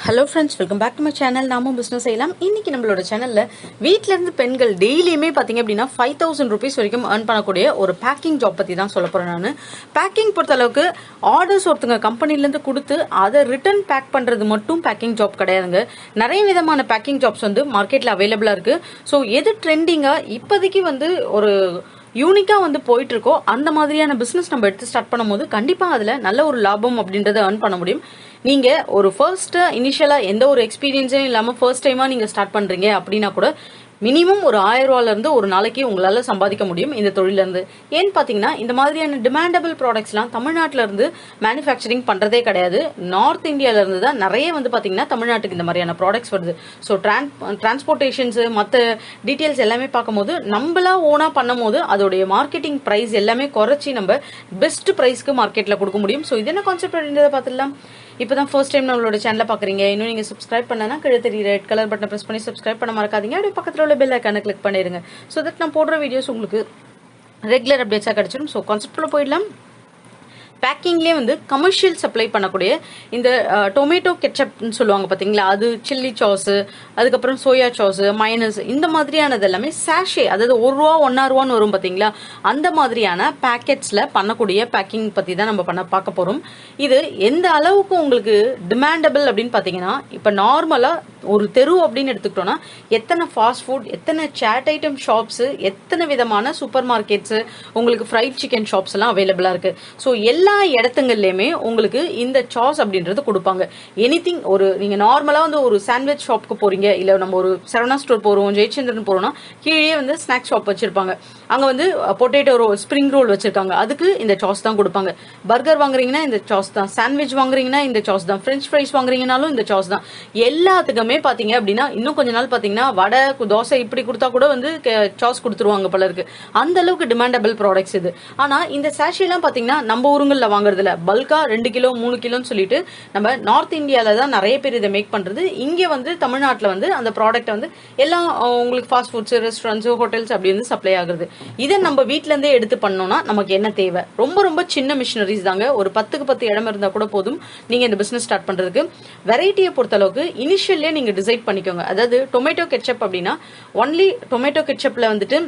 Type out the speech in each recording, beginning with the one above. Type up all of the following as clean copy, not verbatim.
Hello friends, welcome back to my channel. நாமும் business செய்யலாம். இன்னைக்கு நம்மளோட சேனலில் வீட்டிலேருந்து பெண்கள் டெய்லியுமே பார்த்தீங்க அப்படின்னா 5000 rupees வரைக்கும் ஏர்ன் பண்ணக்கூடிய ஒரு பேக்கிங் ஜாப் பற்றி தான் சொல்ல போகிறேன். நான் பேக்கிங் பொறுத்தளவுக்கு ஆர்டர்ஸ் ஒருத்தங்க கம்பெனிலேருந்து கொடுத்து அதை ரிட்டர்ன் பேக் பண்ணுறது மட்டும் பேக்கிங் ஜாப் கிடையாதுங்க. நிறைய விதமான பேக்கிங் ஜாப்ஸ் வந்து மார்க்கெட்டில் அவைலபிளாக இருக்குது. ஸோ எது ட்ரெண்டிங்காக இப்போதைக்கு வந்து ஒரு யூனிக்காக வந்து போயிட்டு இருக்கோ அந்த மாதிரியான பிஸ்னஸ் நம்ம எடுத்து ஸ்டார்ட் பண்ணும்போது கண்டிப்பாக அதில் நல்ல ஒரு லாபம் அப்படின்றத ஏர்ன் பண்ண முடியும். நீங்கள் ஒரு இனிஷியலாக எந்த ஒரு எக்ஸ்பீரியன்ஸும் இல்லாமல் ஃபர்ஸ்ட் டைமாக நீங்கள் ஸ்டார்ட் பண்ணுறீங்க அப்படின்னா கூட மினிமம் ஒரு 1000 ரூபாயிலிருந்து ஒரு நாளைக்கு உங்களால் சம்பாதிக்க முடியும் இந்த தொழிலிருந்து. ஏன்னு பார்த்தீங்கன்னா இந்த மாதிரியான டிமாண்டபிள் ப்ராடக்ட்ஸ்லாம் தமிழ்நாட்டில் இருந்து மேனுஃபேக்சரிங் பண்ணுறதே கிடையாது. நார்த் இந்தியாவிலேருந்து தான் நிறைய வந்து பார்த்தீங்கன்னா தமிழ்நாட்டுக்கு இந்த மாதிரியான ப்ராடக்ட்ஸ் வருது. ஸோ டிரான்ஸ்போர்ட்டேஷன்ஸு மற்ற டீட்டெயில்ஸ் எல்லாமே பார்க்கும்போது நம்மளா ஓனாக பண்ணும் போது அதோடைய மார்க்கெட்டிங் ப்ரைஸ் எல்லாமே குறைச்சி நம்ம பெஸ்ட் ப்ரைஸ்க்கு மார்க்கெட்டில் கொடுக்க முடியும். ஸோ இது என்ன கான்செப்ட் அப்படின்றத பார்த்துடலாம். இப்போ தான் ஃபர்ஸ்ட் டைம் நம்மளோட சேனலை பார்க்குறீங்க, இன்னும் நீங்கள் சப்ஸ்கிரைப் பண்ணனா கீழே தெரிய ரெட் கலர் பட்டனை ப்ரெஸ் பண்ணி சப்ஸ்கிரைப் பண்ண மறக்காதீங்க. அப்படியே பக்கத்தில் உள்ள பெல் ஐக்கானை கிளிக் பண்ணிடுங்க. ஸோ தட் நான் போடுற வீடியோஸ் உங்களுக்கு ரெகுலர் அப்டேட்ஸாக கிடச்சிடும். ஸோ கான்செப்டில் போயிடலாம். பேக்கிங்லேயே வந்து கமர்ஷியல் சப்ளை பண்ணக்கூடிய இந்த டொமேட்டோ கெச்சப்னு சொல்லுவாங்க பார்த்தீங்களா, அது சில்லி சாஸு, அதுக்கப்புறம் சோயா சாஸு, மைனஸ், இந்த மாதிரியானது எல்லாமே சாஷே, அதாவது 1 ரூபா 1.5 ரூபான்னு வரும் பார்த்தீங்களா, அந்த மாதிரியான பேக்கெட்ஸில் பண்ணக்கூடிய பேக்கிங் பற்றி தான் நம்ம பார்க்க போகிறோம். இது எந்த அளவுக்கு உங்களுக்கு டிமாண்டபிள் அப்படின்னு பார்த்தீங்கன்னா, இப்போ நார்மலாக ஒரு தெரு அப்படின்னு எடுத்துக்கிட்டோன்னா எத்தனை ஃபாஸ்ட் ஃபுட், எத்தனை சேட் ஐட்டம் ஷாப்ஸு, எத்தனை விதமான சூப்பர் மார்க்கெட்ஸு, உங்களுக்கு ஃப்ரைட் சிக்கன் ஷாப்ஸ் எல்லாம் அவைலபிளாக இருக்குது. ஸோ எல்லா இடத்துங்கள்லையுமே உங்களுக்கு இந்த சாஸ் அப்படின்றது கொடுப்பாங்க. எனிதிங், ஒரு நீங்கள் நார்மலாக வந்து ஒரு சாண்ட்விச் ஷாப்புக்கு போகிறீங்க, இல்லை நம்ம ஒரு சரவணா ஸ்டோர் போகிறோம், ஜெயச்சந்திரன் போகிறோம்னா கீழே வந்து ஸ்நாக்ஸ் ஷாப் வச்சுருப்பாங்க. அங்கே வந்து பொட்டேட்டோ ரோல், ஸ்ப்ரிங் ரோல் வச்சுருக்காங்க, அதுக்கு இந்த சாஸ் தான் கொடுப்பாங்க. பர்கர் வாங்குறீங்கன்னா இந்த சாஸ் தான், சாண்ட்விச் வாங்குறீங்கன்னா இந்த சாஸ் தான், ஃப்ரெஞ்ச் ஃப்ரைஸ் வாங்குறீங்கனாலும் இந்த சாஸ் தான். எல்லாத்துக்குமே பாத்தீங்க அப்படின்னா இன்னும் கொஞ்ச நாள் பாத்தீங்கன்னா வடை தோசை இப்படி கொடுத்தா கூட வந்து சாஸ் கொடுத்துருவாங்க போல இருக்கு. அந்த அளவுக்கு டிமாண்டபிள் ப்ராடக்ட்ஸ் இது. ஆனா இந்த சாஷி எல்லாம் பாத்தீங்கன்னா நம்ம ஊருங்கள்ல வாங்குறதுல பல்கா 2 கிலோ 3 கிலோன்னு சொல்லிட்டு நம்ம நார்த் இந்தியால தான் நிறைய பேர் இதை மேக் பண்றது. இங்க வந்து தமிழ்நாட்டில் வந்து அந்த ப்ராடக்ட் வந்து எல்லாம் உங்களுக்கு ஃபாஸ்ட் ஃபுட்ஸ், ரெஸ்டாரண்ட்ஸ், ஹோட்டல்ஸ் அப்படி வந்து சப்ளை ஆகுது. இதை நம்ம வீட்ல இருந்தே எடுத்து பண்ணோம்னா நமக்கு என்ன தேவை? ரொம்ப ரொம்ப சின்ன மிஷினரிஸ் தாங்க. ஒரு 10க்கு 10 இடம் இருந்தா கூட போதும் நீங்க இந்த பிசினஸ் ஸ்டார்ட் பண்றதுக்கு. வெரைட்டியை பொறுத்த அளவுக்கு இனிஷியல்லே நீங்க டிசைட் பண்ணிக்கோங்க. அதாவது டொமேட்டோ கெச்சப் அப்படின்னா ஒன்லி டொமேட்டோ கெச்சப்ல வந்துட்டு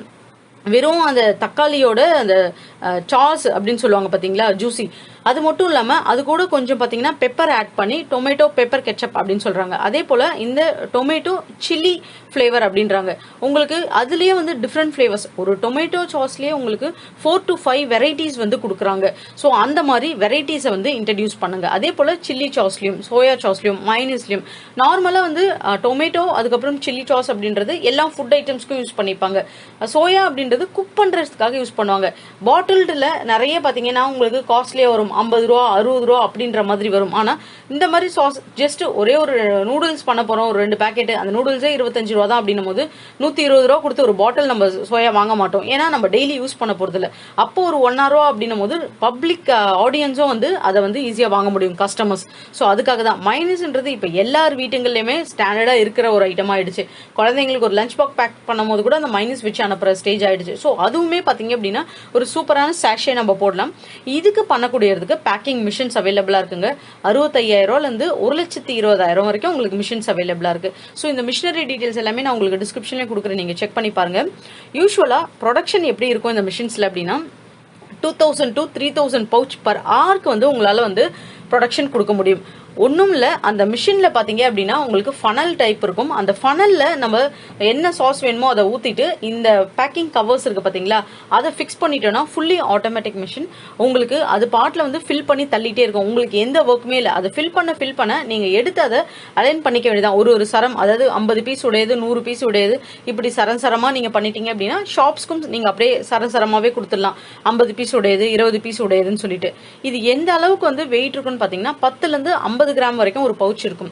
வெறும் அந்த தக்காளியோட அந்த சாஸ் அப்படின்னு சொல்லுவாங்க பாத்தீங்களா, ஜூசி, அது மட்டும் இல்லாம அது கூட கொஞ்சம் பாத்தீங்கன்னா பெப்பர் ஆட் பண்ணி டொமேட்டோ பெப்பர் கெச்சப் அப்படின்னு சொல்றாங்க. அதே போல இந்த டொமேட்டோ சில்லி ஃபிளேவர் அப்படின்றாங்க. உங்களுக்கு அதுலயே வந்து டிஃப்ரெண்ட் ஃபிளேவர்ஸ், ஒரு டொமேட்டோ சாஸ்லயே உங்களுக்கு 4 to 5 வெரைட்டிஸ் வந்து கொடுக்குறாங்க. ஸோ அந்த மாதிரி வெரைட்டிஸை வந்து இன்ட்ரடியூஸ் பண்ணுங்க. அதே போல சில்லி சாஸ்லயும், சோயா சாஸ்லயும், மைனஸ்லயும் நார்மலா வந்து டொமேட்டோ அதுக்கப்புறம் சில்லி சாஸ் அப்படின்றது எல்லா ஃபுட் ஐட்டம்ஸ்க்கும் யூஸ் பண்ணிப்பாங்க. சோயா அப்படின்றது குக் பண்றதுக்காக யூஸ் பண்ணுவாங்க. பாட்டில்டுல நிறைய பாத்தீங்கன்னா உங்களுக்கு காஸ்ட்லியா வரும், 50 ரூபா 60 ரூபா அப்படின்ற மாதிரி வரும். ஆனா இந்த மாதிரி சாஸ் ஜஸ்ட் ஒரே ஒரு நூடுல்ஸ் பண்ண போறோம், ஒரு 2 பேக்கெட், அந்த நூடுல்ஸே 25 ரூபா தான் அப்படின்னும் போது 120 ரூபா கொடுத்து ஒரு பாட்டில் நம்ம சோயா வாங்க மாட்டோம். ஏன்னா நம்ம டெய்லி யூஸ் பண்ண போறது இல்லை. அப்போ ஒரு 1.5 ரூபா அப்படின்னும் போது பப்ளிக் ஆடியன்ஸும் வந்து அதை வந்து ஈஸியா வாங்க முடியும், கஸ்டமர்ஸ். ஸோ அதுக்காக தான் மைனஸ்ன்றது இப்ப எல்லார் வீட்டுங்கள்லயுமே ஸ்டாண்டர்டா இருக்கிற ஒரு ஐட்டம் ஆயிடுச்சு. குழந்தைங்களுக்கு ஒரு லஞ்ச் பாக்ஸ் பேக் பண்ணும் போது கூட அந்த மைனஸ் வச்சு அனுப்புற ஸ்டேஜ் ஆயிடுச்சு. ஸோ அதுவுமே பாத்தீங்க அப்படின்னா ஒரு சூப்பரான சாஷே நம்ம போடலாம். இதுக்கு பண்ணக்கூடியதுக்கு பேக்கிங் மிஷின்ஸ் அவைலபிளா இருக்குங்க. 65,000 ரூபாயிலிருந்து 1,20,000 வரைக்கும் உங்களுக்கு மிஷின்ஸ் அவைலபிளா இருக்கு. ஸோ இந்த மிஷினரி டீடைல்ஸ் எல்லாமே நான் உங்களுக்கு டிஸ்கிரிப்ஷன்ல கொடுக்குறேன், நீங்க செக் பண்ணி பாருங்க. யூஸ்வலா ப்ரொடக்ஷன் எப்படி இருக்கும் இந்த மிஷின்ஸ்ல அப்படின்னா 2000 to 3000 பவுச் பர் ஹவருக்கு வந்து உங்களால வந்து ப்ரொடக்ஷன் கொடுக்க முடியும். ஒன்றும் இல்லை, அந்த மிஷினில் பார்த்தீங்க அப்படின்னா உங்களுக்கு ஃபனல் டைப் இருக்கும். அந்த ஃபனலில் நம்ம என்ன சாஸ் வேணுமோ அதை ஊற்றிட்டு இந்த பேக்கிங் கவர்ஸ் இருக்குது பார்த்தீங்களா, அதை ஃபிக்ஸ் பண்ணிட்டோன்னா ஃபுல்லி ஆட்டோமேட்டிக் மிஷின் உங்களுக்கு அது பாட்டில் வந்து ஃபில் பண்ணி தள்ளிட்டே இருக்கும். உங்களுக்கு எந்த ஒர்க்குமே இல்லை. அதை ஃபில் பண்ண நீங்கள் எடுத்து அதை அலைன் பண்ணிக்க வேண்டியதான். ஒரு சரம், அதாவது 50 பீஸ் உடையது, 100 பீஸ் உடையது, இப்படி சரமாக நீங்கள் பண்ணிட்டீங்க அப்படின்னா ஷாப்ஸ்க்கும் நீங்கள் அப்படியே சரமாகவே கொடுத்துடலாம். 50 பீஸ் உடையது, 20 பீஸ் உடையதுன்னு சொல்லிட்டு. இது எந்த அளவுக்கு வந்து வெயிட் இருக்குன்னு பார்த்தீங்கன்னா 10லேருந்து 50 கிராம் வரைக்கும் ஒரு பவுச் இருக்கும்.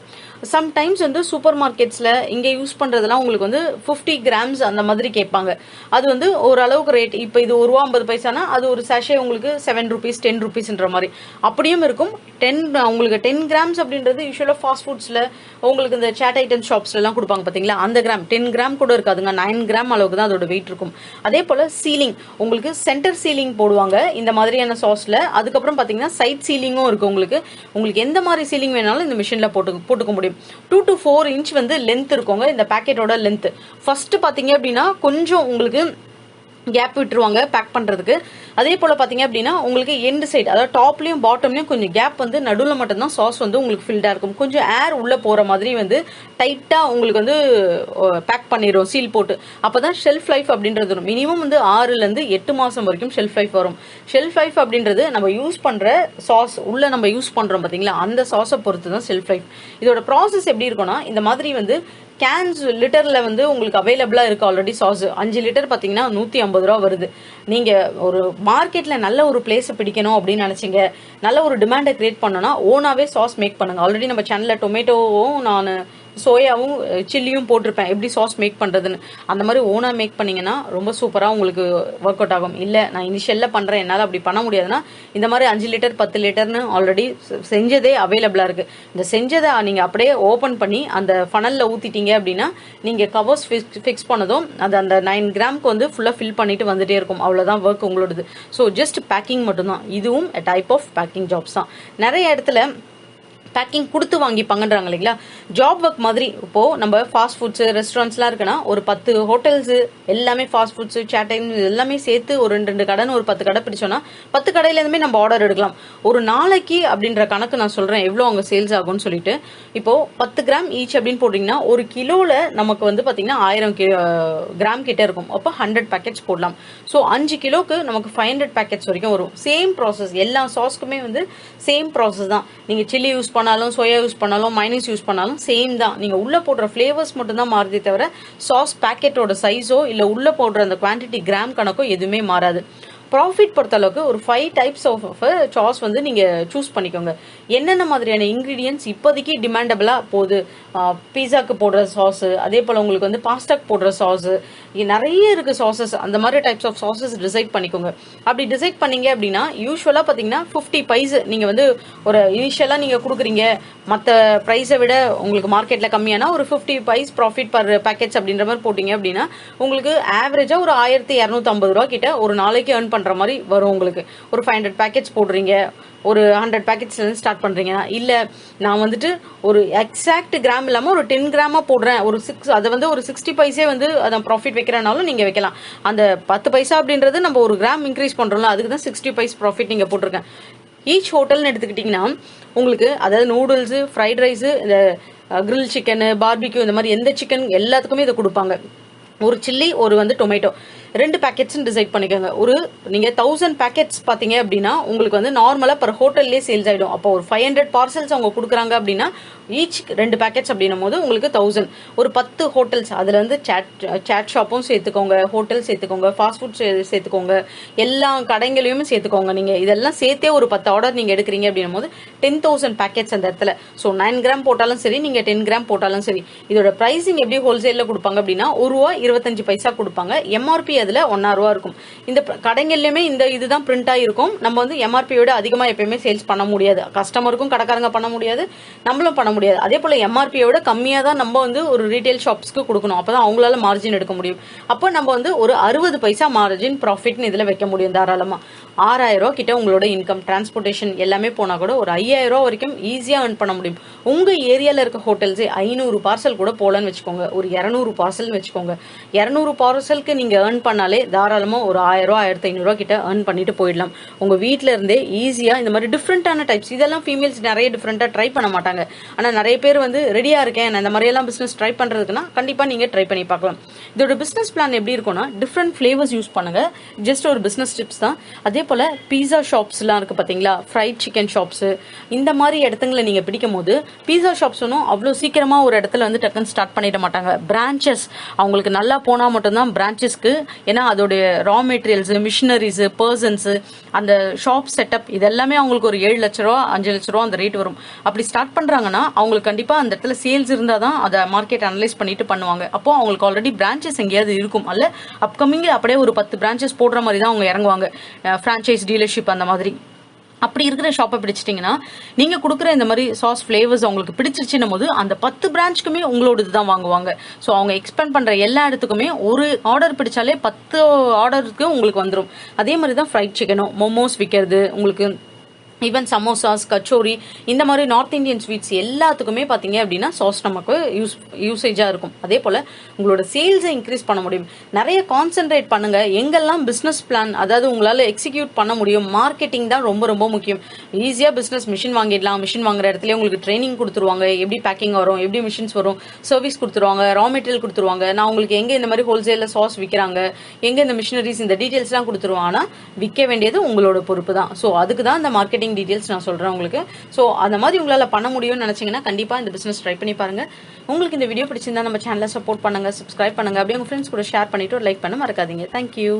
சம்டைம்ஸ் வந்து சூப்பர் மார்க்கெட்ஸ்ல இங்க யூஸ் பண்றதெல்லாம் உங்களுக்கு வந்து 50 கிராம்ஸ் அந்த மாதிரி கேட்பாங்க. அது வந்து ஓரளவுக்கு ரேட். இப்போ இது 1 ரூபா 50 பைசானா அது ஒரு சாஷே உங்களுக்கு 7 rupees 10 rupeesன்ற மாதிரி அப்படியும் இருக்கும். 10 உங்களுக்கு 10 கிராம்ஸ் அப்படின்றது யூஸ்வலா ஃபாஸ்ட் ஃபுட்ஸ்ல உங்களுக்கு இந்த சாட் ஐட்டம் ஷாப்ஸ்ல எல்லாம் கொடுப்பாங்க பாத்தீங்களா, அந்த கிராம் 10 கிராம் கூட இருக்காதுங்க, 9 கிராம் அளவுக்கு தான் அதோட வெயிட் இருக்கும். அதே போல சீலிங், உங்களுக்கு சென்டர் சீலிங் போடுவாங்க இந்த மாதிரியான சாஸ்ல. அதுக்கப்புறம் பாத்தீங்கன்னா சைட் சீலிங்கும் இருக்கு. உங்களுக்கு எந்த மாதிரி சீலிங் சீலிங் வேணாலும் இந்த மிஷினில் போட்டுக்க முடியும். 2 to 4 inch வந்து லென்த் இருக்குங்க இந்த பேக்கெட்டோட லென்த். ஃபர்ஸ்ட் பார்த்தீங்க அப்படின்னா கொஞ்சம் உங்களுக்கு கேப் விட்டுருவாங்க பேக் பண்ணுறதுக்கு. அதே போல் பார்த்தீங்க அப்படின்னா உங்களுக்கு எண்டு சைடு, அதாவது டாப்லையும் பாட்டம்லையும் கொஞ்சம் கேப் வந்து நடுவில் மட்டும்தான் சாஸ் வந்து உங்களுக்கு ஃபில்டாக இருக்கும். கொஞ்சம் ஏர் உள்ளே போகிற மாதிரி வந்து டைட்டாக உங்களுக்கு வந்து பேக் பண்ணிடும் சீல் போட்டு. அப்போ தான் ஷெல்ஃப் லைஃப் அப்படின்றது வரும். மினிமம் வந்து 6 to 8 மாதம் வரைக்கும் ஷெல்ஃப் லைஃப் வரும். ஷெல்ஃப் லைஃப் அப்படின்றது நம்ம யூஸ் பண்ணுற சாஸ் உள்ளே நம்ம யூஸ் பண்ணுறோம் பார்த்தீங்களா, அந்த சாஸை பொறுத்து தான் ஷெல்ஃப் லைஃப். இதோட ப்ராசஸ் எப்படி இருக்கும்னா, இந்த மாதிரி வந்து கேன்ஸ் லிட்டர்ல வந்து உங்களுக்கு அவைலபிளா இருக்கு ஆல்ரெடி சாஸ். 5 லிட்டர் பாத்தீங்கன்னா 150 ரூபா வருது. நீங்க ஒரு மார்க்கெட்ல நல்ல ஒரு பிளேஸ் பிடிக்கணும் அப்படின்னு நினைச்சீங்க, நல்ல ஒரு டிமாண்டை கிரியேட் பண்ணனா ஓனாவே சாஸ் மேக் பண்ணுங்க. ஆல்ரெடி நம்ம சேனல்ல டொமேட்டோவும் நான் சோயாவும் சில்லியும் போட்டிருப்பேன் எப்படி சாஸ் மேக் பண்ணுறதுன்னு. அந்த மாதிரி ஓனாக மேக் பண்ணிங்கன்னா ரொம்ப சூப்பராக உங்களுக்கு ஒர்க் அவுட் ஆகும். இல்லை நான் இனிஷியலில் பண்ணுறேன் என்னால் அப்படி பண்ண முடியாதுன்னா இந்த மாதிரி 5 லிட்டர் 10 லிட்டர்னு ஆல்ரெடி செஞ்சதே அவைலபிளாக இருக்குது. இந்த செஞ்சதை நீங்கள் அப்படியே ஓப்பன் பண்ணி அந்த ஃபனலில் ஊற்றிட்டீங்க அப்படின்னா நீங்கள் கவர்ஸ் ஃபிக்ஸ் பண்ணதும் அது அந்த 9 கிராமுக்கு வந்து ஃபுல்லாக ஃபில் பண்ணிட்டு வந்துட்டே இருக்கும். அவ்வளோதான் ஒர்க் உங்களோடது. ஸோ ஜஸ்ட் பேக்கிங் மட்டும்தான். இதுவும் டைப் ஆஃப் பேக்கிங் ஜாப்ஸ் தான். நிறைய இடத்துல பேக்கிங் கொடுத்து வாங்கிப்பாங்கன்றாங்க இல்லைங்களா, ஜாப் ஒர்க் மாதிரி. இப்போ நம்ம ஃபாஸ்ட் ஃபுட்ஸ் ரெஸ்டாரண்ட்ஸ்லாம் இருக்குன்னா ஒரு 10 ஹோட்டல்ஸ் எல்லாமே ஃபாஸ்ட் ஃபுட்ஸ் சேட்டைன் எல்லாமே சேர்த்து ஒரு 2 கடைன்னு ஒரு 10 கடை பிடிச்சோன்னா 10 கடையிலேருந்துமே நம்ம ஆர்டர் எடுக்கலாம். ஒரு நாளைக்கு அப்படின்ற கணக்கு நான் சொல்கிறேன் எவ்வளோ அங்கே சேல்ஸ் ஆகும்னு சொல்லிட்டு. இப்போ 10 கிராம் ஈச் அப்படின்னு போட்டிங்கன்னா ஒரு கிலோவில் நமக்கு வந்து பார்த்தீங்கன்னா 1000 கிராம் கிட்ட இருக்கும். அப்போ 100 பேக்கெட்ஸ் போடலாம். ஸோ 5 கிலோக்கு நமக்கு 500 பேக்கெட்ஸ் வரைக்கும் வரும். சேம் ப்ராசஸ், எல்லா சாஸ்க்குமே வந்து சேம் ப்ராசஸ் தான். நீங்கள் சில்லி யூஸ் பண்ணாலும் சோயா யூஸ் பண்ணாலும் மைனஸ் யூஸ் பண்ணாலும் சேம் தான். நீங்க உள்ள போடுற ஃபிளேவர்ஸ் மட்டும் தான் மாறுதே தவிர சாஸ் பேக்கெட்டோட சைஸோ இல்ல உள்ள போடுற அந்த குவான்டிட்டி கிராம் கணக்கோ எதுவுமே மாறாது. ப்ராஃபிட் பொறுத்த அளவுக்கு ஒரு 5 டைப்ஸ் ஆஃப் சாஸ் வந்து நீங்க சூஸ் பண்ணிக்கோங்க. என்னென்ன மாதிரியான இன்கிரீடியன்ஸ் இப்போதைக்கு டிமாண்டபிளா போகுது, பீஸாக்கு போடுற சாஸ், அதே போல உங்களுக்கு வந்து பாஸ்டாக்கு போடுற சாஸ், நிறைய இருக்கு சாசஸ். அந்த மாதிரி டைப்ஸ் ஆஃப் சாசஸ் டிசைட் பண்ணிக்கோங்க. அப்படி டிசைட் பண்ணீங்க அப்படின்னா யூஸ்வலா பாத்தீங்கன்னா 50 பைஸ் நீங்க வந்து ஒரு இனிஷியலா நீங்க கொடுக்குறீங்க, மற்ற ப்ரைஸை விட உங்களுக்கு மார்க்கெட்ல கம்மியானா ஒரு 50 பைஸ் ப்ராஃபிட் பர் பேக்கெட்ஸ் அப்படின்ற மாதிரி போட்டீங்க அப்படின்னா உங்களுக்கு ஆவரேஜா ஒரு 1250 ரூபா கிட்ட ஒரு நாளைக்கு ஏர்ன் பண்ற மாதிரி வரும். உங்களுக்கு ஒரு 500 பேக்கெட்ஸ் போடுறீங்க, ஒரு 100 பேக்கெட்ஸ் ஸ்டார்ட் பண்றீங்க. இல்ல நான் வந்துட்டு ஒரு எக்ஸாக்ட் கிராம் இல்லாம ஒரு 10 கிராமா போடுறேன், ஒரு 6 அதை வந்து ஒரு 60 பைசே வந்து அதான் ப்ராஃபிட் வைக்கிறனாலும் நீங்க வைக்கலாம். அந்த 10 பைசா அப்படின்றது நம்ம ஒரு கிராம் இன்க்ரீஸ் பண்றோம்ல, அதுக்கு தான் 60 பைஸ் ப்ராஃபிட் நீங்க போட்டிருக்கேன். ஈச் ஹோட்டல்னு எடுத்துக்கிட்டீங்கன்னா உங்களுக்கு அதாவது நூடுல்ஸ், ஃப்ரைட் ரைஸ், இந்த கிரில் சிக்கன், பார்பிக்யூ, இந்த மாதிரி எந்த சிக்கன் எல்லாத்துக்குமே இதை கொடுப்பாங்க. ஒரு சில்லி, ஒரு வந்து டொமேட்டோ, 2 பேக்கெட்ஸ் டிசைட் பண்ணிக்கோங்க. ஒரு நீங்க 1000 பேக்கெட்ஸ் பாத்தீங்க அப்படின்னா உங்களுக்கு வந்து நார்மலா பர் ஹோட்டல்லே சேல்ஸ் ஆயிடும். அப்போ ஒரு 500 பார்சல்ஸ் அவங்க கொடுக்குறாங்க அப்படின்னா ஈச் 2 பேக்கெட்ஸ் அப்படின்னும் போது உங்களுக்கு 1000. ஒரு 10 ஹோட்டல்ஸ், அதுல வந்து சாட் ஷாப்பும் சேர்த்துக்கோங்க, ஹோட்டல் சேர்த்துக்கோங்க, ஃபாஸ்ட் ஃபுட் சேர்த்துக்கோங்க, எல்லா கடைகளையும் சேர்த்துக்கோங்க. நீங்க இதெல்லாம் சேர்த்தே ஒரு 10 ஆர்டர் நீங்க எடுக்கிறீங்க அப்படின்னும் போது 10,000 பேக்கெட்ஸ் அந்த இடத்துல. ஸோ 9 கிராம் போட்டாலும் சரி, நீங்க 10 கிராம் போட்டாலும் சரி. இதோட பிரைசிங் எப்படி ஹோல்சேல்ல கொடுப்பாங்க அப்படின்னா ₹1.25 கொடுப்பாங்க. எம்ஆர்பி அதுல ₹1 இருக்கும். இந்த கடைகள்லயுமே இந்த இதுதான் பிரிண்ட் ஆயிருக்கும். நம்ம வந்து எம்ஆர்பி விட அதிகமா எப்பயுமே சேல்ஸ் பண்ண முடியாது. கஸ்டமருக்கும் கடைக்காரங்க பண்ண முடியாது, நம்மளும் பண்ண முடியாது. அதே போல எம்ஆர்பியை விட கம்மியா தான் நம்ம வந்து ஒரு ரீட்டைல் ஷாப்ஸ்க்கு கொடுக்கணும். அப்பதான் அவங்களால மார்ஜின் எடுக்க முடியும். அப்போ நம்ம வந்து ஒரு 60 பைசா மார்ஜின் ப்ராஃபிட்னு இதுல வைக்க முடியும் தாராளமா. 6000 ரூபா கிட்ட உங்களோட இன்கம், டிரான்ஸ்போர்டேஷன் எல்லாமே போனா கூட ஒரு 5000 ரூபா வரைக்கும் ஈஸியா earn பண்ண முடியும். உங்க ஏரியால இருக்க ஹோட்டல்ஸே 500 பார்சல் கூட போலன்னு வச்சுக்கோங்க, ஒரு 200 பார்சல் வச்சுக்கோங்க. 200 பார்சலுக்கு நீங்க earn பண்ணாலே தாராளமா ஒரு 1000 ரூபா 1500 ரூபா கிட்ட earn பண்ணிட்டு போயிடலாம். உங்க வீட்ல இருந்தே ஈஸியா இந்த மாதிரி டிஃப்ரெண்டான டைப்ஸ், இதெல்லாம் ஃபீமேல்ஸ் நிறைய டிஃப்ரெண்டா ட்ரை பண்ண மாட்டாங்க. ஆனா நிறைய பேர் வந்து ரெடியா இருக்கேன் நான் இந்த மாதிரி எல்லாம் பிசினஸ் ட்ரை பண்றதுக்குன்னா கண்டிப்பா நீங்க ட்ரை பண்ணி பார்க்கலாம். இதோட பிசினஸ் பிளான் எப்படி இருக்கும்னா, டிஃப்ரெண்ட் ஃபிளேவர்ஸ் யூஸ் பண்ணுங்க. ஜஸ்ட் ஒரு பிசினஸ் டிப்ஸ் தான். அதே போல பீஸா ஷாப்ஸ் எல்லாம் இருக்கு பாத்தீங்களா, ஃப்ரைட் சிக்கன் ஷாப்ஸ், இந்த மாதிரி இடத்துல நீங்க பிடிக்கும் போது பீஸா ஷாப்ஸ் ஒன்றும் அவ்வளவு சீக்கிரமா ஒரு இடத்துல வந்து டக்குன்னு ஸ்டார்ட் பண்ணிட மாட்டாங்க. பிரான்ச்சஸ் அவங்களுக்கு நல்லா போனா மட்டும்தான் பிரான்ச்சஸ்க்கு, ஏன்னா அதோடைய ரா மெட்டீரியல்ஸ், மிஷினரிஸ், பர்சன்ஸ், அந்த ஷாப் செட்டப் இதெல்லாமே அவங்களுக்கு ஒரு 7 லட்ச ரூபா 5 லட்ச ரூபா அந்த ரேட் வரும். அப்படி ஸ்டார்ட் பண்றாங்கன்னா அவங்களுக்கு கண்டிப்பா அந்த இடத்துல சேல்ஸ் இருந்தாதான் அதை மார்க்கெட் அனலைஸ் பண்ணிட்டு பண்ணுவாங்க. அப்போ அவங்களுக்கு ஆல்ரெடி பிரான்ச்சஸ் எங்கேயாவது இருக்கும், அல்ல அப்கமிங்ல அப்படியே ஒரு 10 பிரான்ச்சஸ் போடுற மாதிரி தான் அவங்க இறங்குவாங்க. பிரான்ச்சைஸ் டீலர்ஷிப் அந்த மாதிரி. அப்படி இருக்கிற ஷாப்பை பிடிச்சிட்டிங்கன்னா நீங்க கொடுக்குற இந்த மாதிரி சாஸ் ஃபிளேவர்ஸ் அவங்களுக்கு பிடிச்சிருச்சுன்னும் போது அந்த 10 பிரான்ச்சுக்குமே உங்களோட இதுதான் வாங்குவாங்க. ஸோ அவங்க எக்ஸ்பேண்ட் பண்ற எல்லா இடத்துக்குமே ஒரு ஆர்டர் பிடிச்சாலே 10 ஆர்டருக்கு உங்களுக்கு வந்துடும். அதே மாதிரி தான் ஃப்ரைட் சிக்கனும், மோமோஸ் விற்கிறது, உங்களுக்கு ஈவன் சமோசாஸ், கச்சோரி, இந்த மாதிரி நார்த் இந்தியன் ஸ்வீட்ஸ் எல்லாத்துக்குமே பார்த்தீங்க அப்படின்னா சாஸ் நமக்கு யூசேஜாக இருக்கும். அதே போல் உங்களோட சேல்ஸை இன்க்ரீஸ் பண்ண முடியும். நிறைய கான்சென்ட்ரேட் பண்ணுங்க. எங்கெல்லாம் பிஸ்னஸ் பிளான், அதாவது உங்களால் எக்ஸிக்யூட் பண்ண முடியும், மார்க்கெட்டிங் தான் ரொம்ப ரொம்ப முக்கியம். ஈஸியாக பிஸ்னஸ் மிஷின் வாங்கிடலாம். மிஷின் வாங்குற இடத்துல உங்களுக்கு ட்ரைனிங் கொடுத்துருவாங்க, எப்படி பேக்கிங் வரும், எப்படி மிஷின்ஸ் வரும், சர்வீஸ் கொடுத்துருவாங்க, ரா மெட்டீரியல் கொடுத்துருவாங்க. நான் உங்களுக்கு எங்கே இந்த மாதிரி ஹோல்சேலில் சாஸ் விற்கிறாங்க, எங்கே இந்த மிஷினரிஸ், இந்த டீட்டெயில்ஸ்லாம் கொடுத்துருவாங்க. ஆனால் விற்க வேண்டியது உங்களோட பொறுப்பு தான். ஸோ அதுக்கு தான் இந்த மார்க்கெட்டிங் டீடைல்ஸ் நான் சொல்றேன் உங்களுக்கு. சோ அந்த மாதிரி உங்களால பண்ண முடியும்னு நினைச்சீங்கன்னா கண்டிப்பா இந்த பிசினஸ் ட்ரை பண்ணி பாருங்க. உங்களுக்கு இந்த வீடியோ பிடிச்சிருந்தா நம்ம சேனலை சப்போர்ட் பண்ணுங்க, சப்ஸ்கிரைப் பண்ணுங்க, அப்படியே உங்க ஃப்ரெண்ட்ஸ் கூட ஷேர் பண்ணிட்டு ஒரு லைக் பண்ண மறக்காதீங்க. தேங்க்யூ.